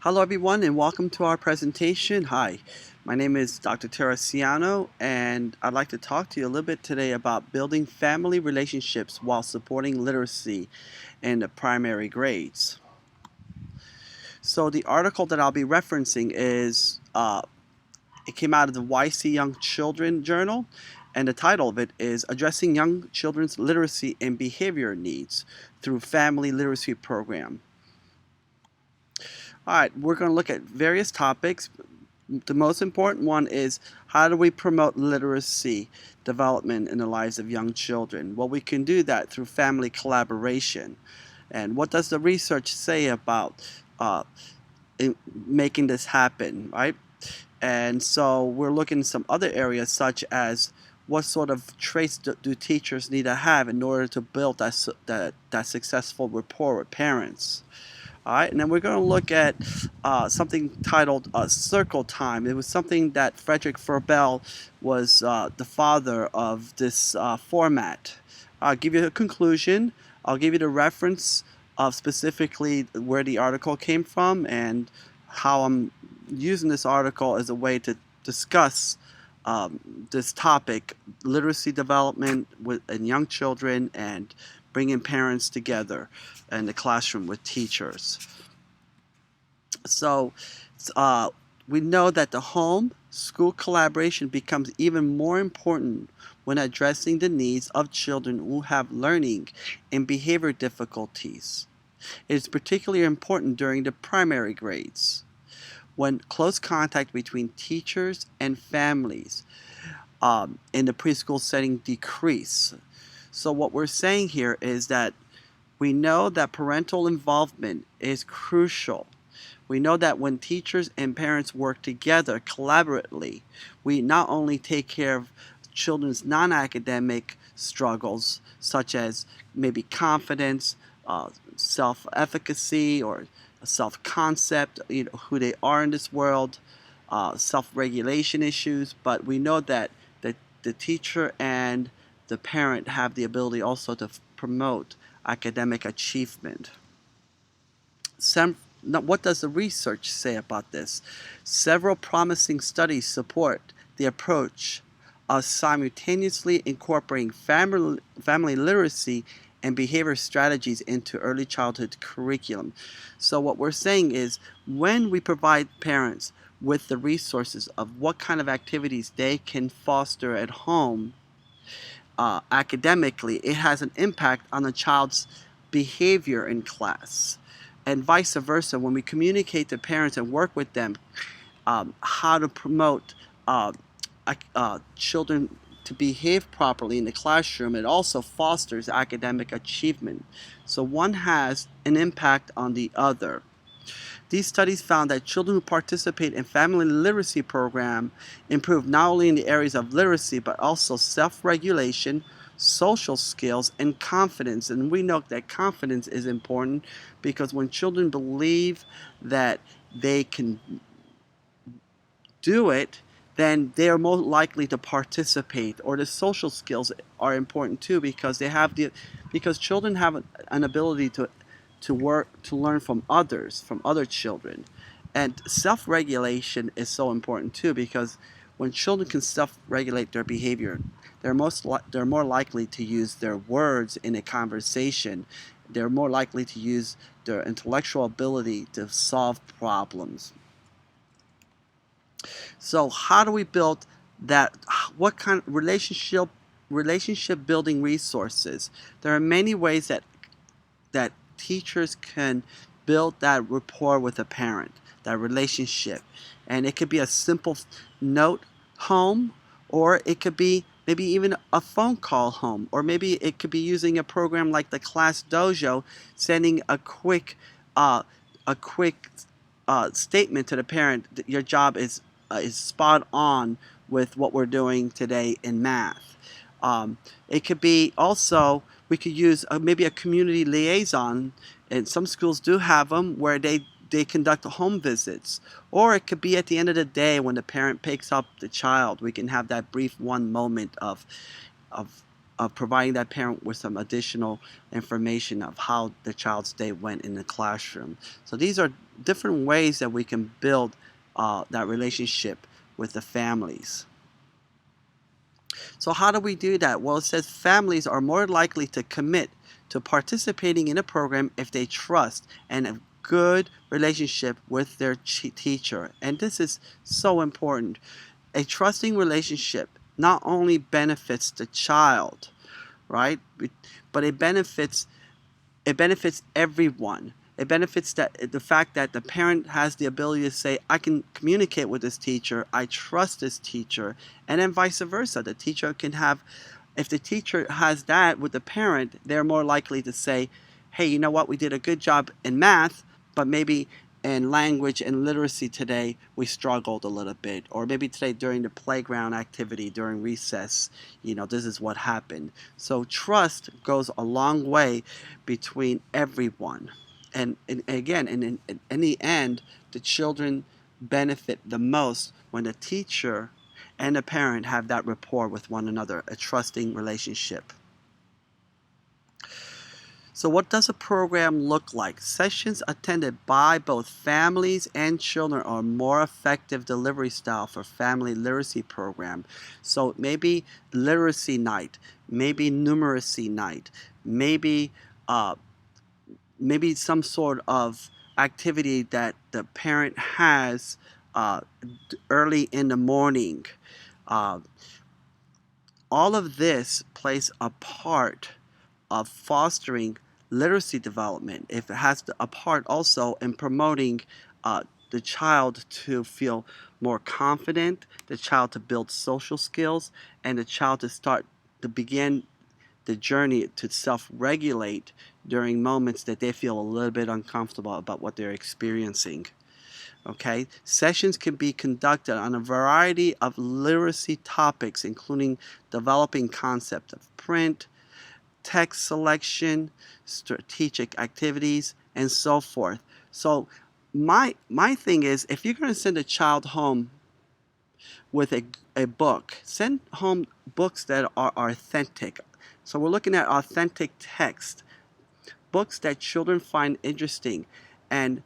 Hello everyone and welcome to our presentation. Hi, my name is Dr. Terracciano and I'd like to talk to you a little bit today about building family relationships while supporting literacy in the primary grades. So the article that I'll be referencing it came out of the YC Young Children Journal, and the title of it is Addressing Young Children's Literacy and Behavior Needs Through Family Literacy Program. All right, we're going to look at various topics. The most important one is how do we promote literacy development in the lives of young children? Well, we can do that through family collaboration. And what does the research say about uh, making this happen, right? And so we're looking at some other areas such as what sort of traits do teachers need to have in order to build that successful rapport with parents. All right, and then we're going to look at something titled Circle Time. It was something that Frederick Verbel was the father of this format. I'll give you a conclusion. I'll give you the reference of specifically where the article came from and how I'm using this article as a way to discuss this topic, literacy development in young children and bringing parents together in the classroom with teachers. So we know that the home-school collaboration becomes even more important when addressing the needs of children who have learning and behavior difficulties. It is particularly important during the primary grades, when close contact between teachers and families in the preschool setting decrease. So what we're saying here is that we know that parental involvement is crucial. We know that when teachers and parents work together collaboratively, we not only take care of children's non-academic struggles, such as maybe confidence, self-efficacy, or self-concept, who they are in this world, self-regulation issues, but we know that the teacher and the parent have the ability also to promote academic achievement. Now, what does the research say about this? Several promising studies support the approach of simultaneously incorporating family literacy and behavior strategies into early childhood curriculum. So what we're saying is when we provide parents with the resources of what kind of activities they can foster at home academically, it has an impact on the child's behavior in class. And vice versa, when we communicate to parents and work with them how to promote children to behave properly in the classroom, it also fosters academic achievement. So one has an impact on the other. These studies found that children who participate in family literacy program improve not only in the areas of literacy but also self-regulation, social skills, and confidence. And we know that confidence is important because when children believe that they can do it, then they are more likely to participate. Or the social skills are important too because children have an ability to learn from others, from other children. And self-regulation is so important too because when children can self-regulate their behavior, they're more likely to use their words in a conversation. They're more likely to use their intellectual ability to solve problems. So how do we build that? What kind of relationship building resources? There are many ways that teachers can build that rapport with a parent, that relationship. And it could be a simple note home, or it could be maybe even a phone call home, or maybe it could be using a program like the Class Dojo, sending a quick statement to the parent that your job is spot on with what we're doing today in math. It could be also, we could use maybe a community liaison, and some schools do have them where they conduct home visits. Or it could be at the end of the day when the parent picks up the child. We can have that brief one moment of of providing that parent with some additional information of how the child's day went in the classroom. So these are different ways that we can build that relationship with the families. So how do we do that? Well, it says families are more likely to commit to participating in a program if they trust and a good relationship with their teacher. And this is so important. A trusting relationship not only benefits the child, right? But it benefits everyone. It benefits that the fact that the parent has the ability to say, I can communicate with this teacher, I trust this teacher, and then vice versa. The teacher can have, if the teacher has that with the parent, they're more likely to say, hey, you know what, we did a good job in math, but maybe in language and literacy today we struggled a little bit, or maybe today during the playground activity during recess, this is what happened. So trust goes a long way between everyone, and again, in the end, the children benefit the most when the teacher and the parent have that rapport with one another, a trusting relationship. So what does a program look like? Sessions attended by both families and children are a more effective delivery style for family literacy program. So maybe literacy night, maybe numeracy night, maybe uh, maybe some sort of activity that the parent has uh, early in the morning. Uh, all of this plays a part of fostering literacy development. If it has a part also in promoting the child to feel more confident, the child to build social skills, and the child to begin the journey to self-regulate during moments that they feel a little bit uncomfortable about what they're experiencing. Okay, sessions can be conducted on a variety of literacy topics, including developing concept of print, text selection, strategic activities, and so forth. So my thing is, if you're going to send a child home with a book, send home books that are authentic. So we're looking at authentic text, books that children find interesting, and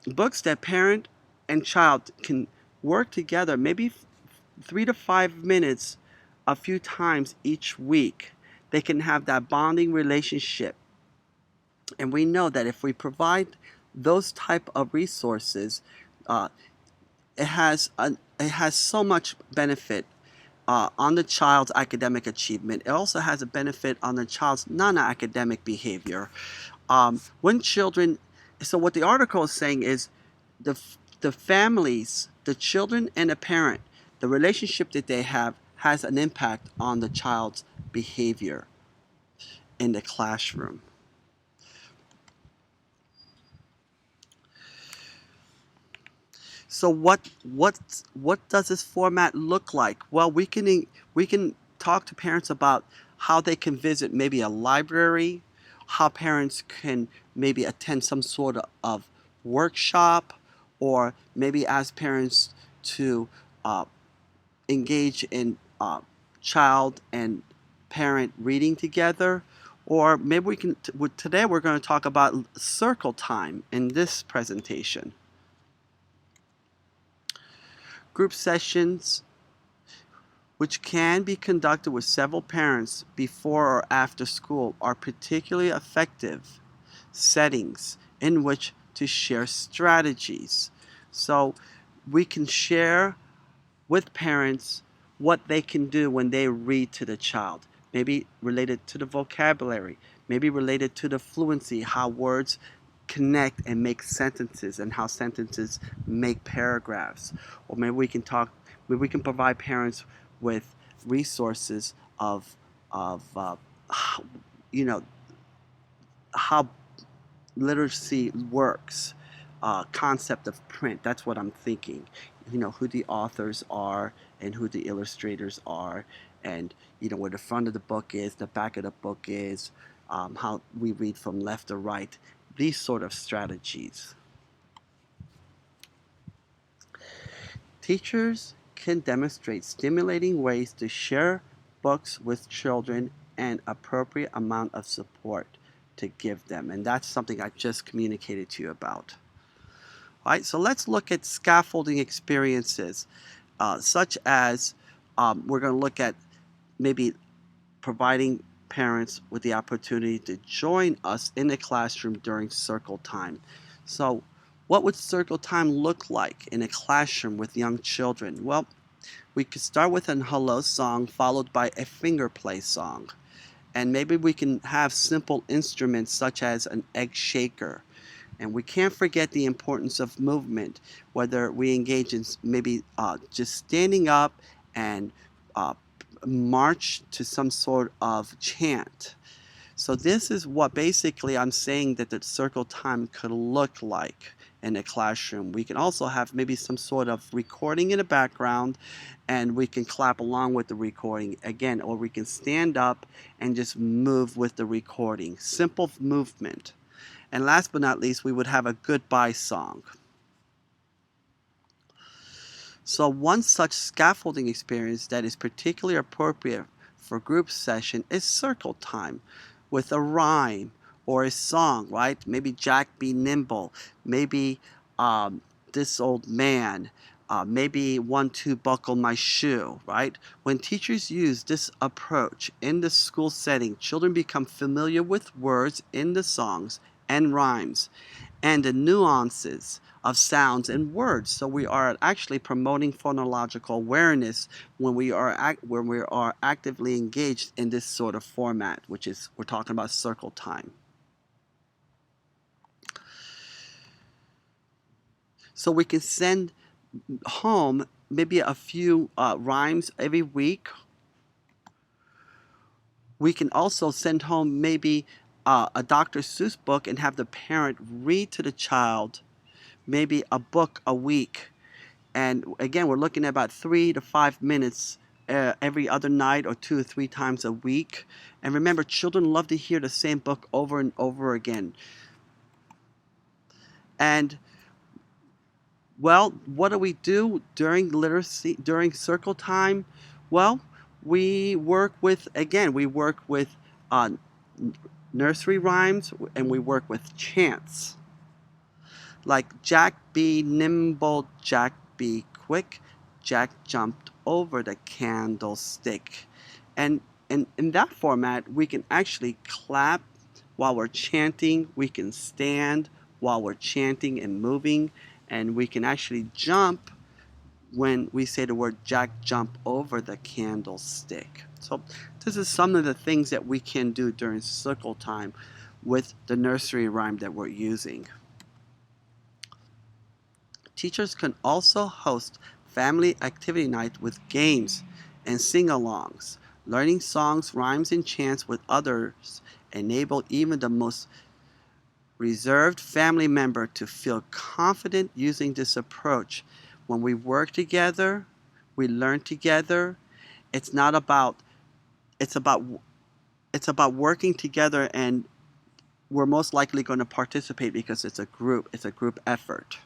books that parent and child can work together, maybe 3 to 5 minutes a few times each week. They can have that bonding relationship. And we know that if we provide those type of resources, uh, it has so much benefit on the child's academic achievement. It also has a benefit on the child's non-academic behavior. When children, so what the article is saying is the the families, the children and the parent, the relationship that they have has an impact on the child's behavior in the classroom. So what does this format look like? Well, we can talk to parents about how they can visit maybe a library, how parents can maybe attend some sort of workshop, or maybe ask parents to uh, engage in child and parent reading together. Or maybe today we're going to talk about circle time in this presentation. Group sessions, which can be conducted with several parents before or after school, are particularly effective settings in which to share strategies. So we can share with parents what they can do when they read to the child, maybe related to the vocabulary, maybe related to the fluency, how words connect and make sentences, and how sentences make paragraphs. Or maybe we can provide parents with resources of how, you know how literacy works, concept of print. That's what I'm thinking. Who the authors are and who the illustrators are, and where the front of the book is, the back of the book is, how we read from left to right. These sort of strategies. Teachers can demonstrate stimulating ways to share books with children and appropriate amount of support to give them. And that's something I just communicated to you about. All right, so let's look at scaffolding experiences, such as we're going to look at maybe providing parents with the opportunity to join us in the classroom during circle time. So what would circle time look like in a classroom with young children? Well, we could start with an hello song followed by a finger play song. And maybe we can have simple instruments such as an egg shaker. And we can't forget the importance of movement, whether we engage in maybe just standing up and uh, march to some sort of chant. So this is what basically I'm saying that the circle time could look like in a classroom. We can also have maybe some sort of recording in the background, and we can clap along with the recording again, or we can stand up and just move with the recording. Simple movement. And last but not least, we would have a goodbye song. So one such scaffolding experience that is particularly appropriate for group session is circle time with a rhyme or a song, right? Maybe Jack be nimble, maybe this old man, maybe 1, 2 buckle my shoe, right? When teachers use this approach in the school setting, children become familiar with words in the songs and rhymes and the nuances of sounds and words. So we are actually promoting phonological awareness when we are actively engaged in this sort of format, which is we're talking about circle time. So we can send home maybe a few rhymes every week. We can also send home maybe a Dr. Seuss book and have the parent read to the child maybe a book a week. And again, we're looking at about 3 to 5 minutes every other night or 2 or 3 times a week. And remember, children love to hear the same book over and over again. And well, what do we do during circle time? Well, we work with uh, nursery rhymes, and we work with chants. Like Jack be nimble, Jack be quick, Jack jumped over the candlestick. And in that format, we can actually clap while we're chanting, we can stand while we're chanting and moving, and we can actually jump when we say the word Jack jump over the candlestick. So this is some of the things that we can do during circle time with the nursery rhyme that we're using. Teachers can also host family activity night with games and sing-alongs. Learning songs, rhymes, and chants with others enable even the most reserved family member to feel confident using this approach. When we work together, we learn together. It's about working together, and we're most likely going to participate because it's a group effort.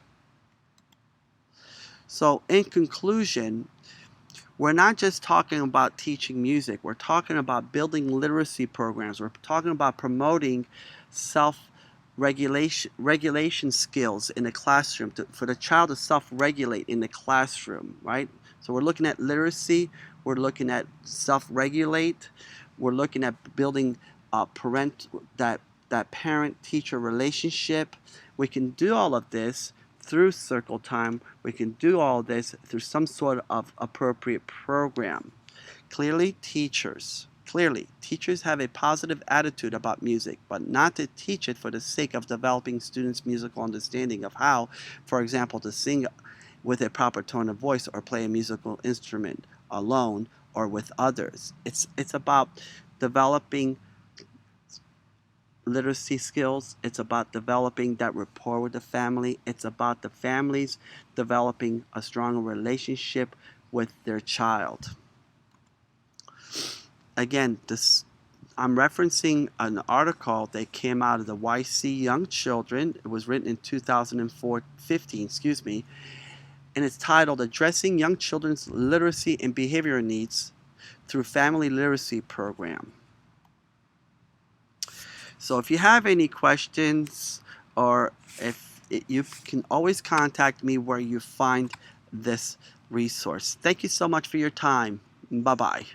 So in conclusion, we're not just talking about teaching music. We're talking about building literacy programs. We're talking about promoting self-regulation skills in the classroom for the child to self-regulate in the classroom, right? So we're looking at literacy. We're looking at self-regulate. We're looking at building that parent-teacher relationship. We can do all of this through circle time. We can do all this through some sort of appropriate program. Clearly, teachers have a positive attitude about music, but not to teach it for the sake of developing students' musical understanding of how, for example, to sing with a proper tone of voice or play a musical instrument alone or with others. It's about developing literacy skills. It's about developing that rapport with the family. It's about the families developing a stronger relationship with their child. Again, I'm referencing an article that came out of the YC Young Children. It was written in 2015, and it's titled Addressing Young Children's Literacy and Behavior Needs Through Family Literacy Program. So if you have any questions, or if you can always contact me where you find this resource. Thank you so much for your time. Bye-bye.